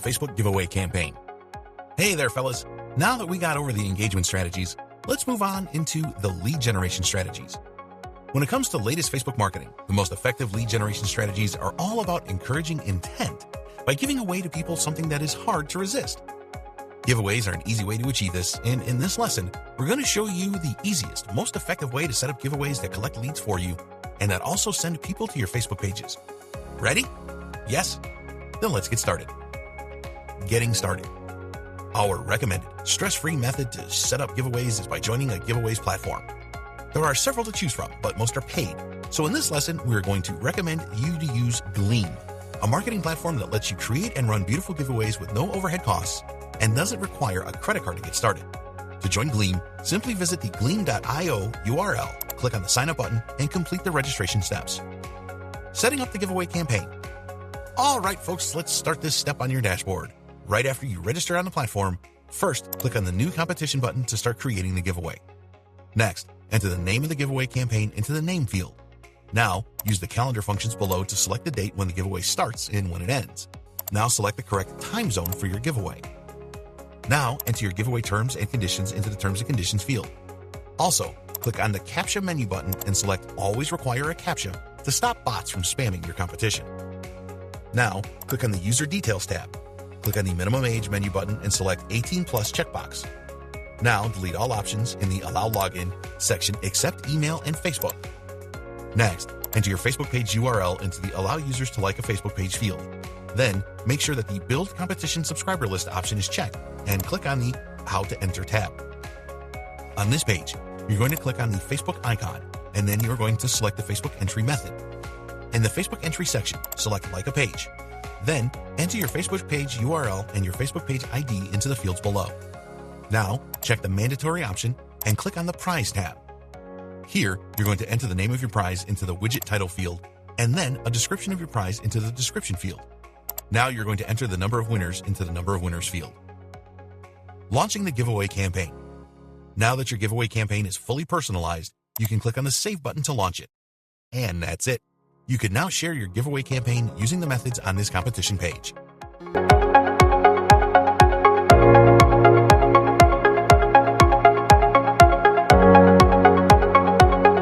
Facebook giveaway campaign. Hey there, fellas. Now that we got over the engagement strategies, let's move on into the lead generation strategies. When it comes to latest Facebook marketing, the most effective lead generation strategies are all about encouraging intent by giving away to people something that is hard to resist. Giveaways are an easy way to achieve this, and in this lesson, we're going to show you the easiest, most effective way to set up giveaways that collect leads for you and that also send people to your Facebook pages. Ready? Yes? Then let's get started. Getting started. Our recommended stress-free method to set up giveaways is by joining a giveaways platform. There are several to choose from, but most are paid. So in this lesson, we're going to recommend you to use Gleam, a marketing platform that lets you create and run beautiful giveaways with no overhead costs and doesn't require a credit card to get started. To join Gleam, simply visit the gleam.io URL, click on the sign up button, and complete the registration steps. Setting up the giveaway campaign. All right, folks, let's start this step on your dashboard. Right after you register on the platform, first click on the new competition button to start creating the giveaway. Next, enter the name of the giveaway campaign into the name field. Now, use the calendar functions below to select the date when the giveaway starts and when it ends. Now select the correct time zone for your giveaway. Now, enter your giveaway terms and conditions into the terms and conditions field. Also, click on the CAPTCHA menu button and select Always Require a CAPTCHA to stop bots from spamming your competition. Now, click on the User Details tab. Click on the Minimum Age menu button and select 18 plus checkbox. Now, delete all options in the Allow Login section except email and Facebook. Next, enter your Facebook page URL into the Allow Users to Like a Facebook Page field. Then, make sure that the Build Competition Subscriber List option is checked and click on the How to Enter tab. On this page, you're going to click on the Facebook icon, and then you're going to select the Facebook entry method. In the Facebook entry section, select Like a Page. Then, enter your Facebook page URL and your Facebook page ID into the fields below. Now, check the Mandatory option and click on the Prize tab. Here, you're going to enter the name of your prize into the widget title field, and then a description of your prize into the description field. Now you're going to enter the number of winners into the number of winners field. Launching the giveaway campaign. Now that your giveaway campaign is fully personalized, you can click on the Save button to launch it. And that's it. You can now share your giveaway campaign using the methods on this competition page.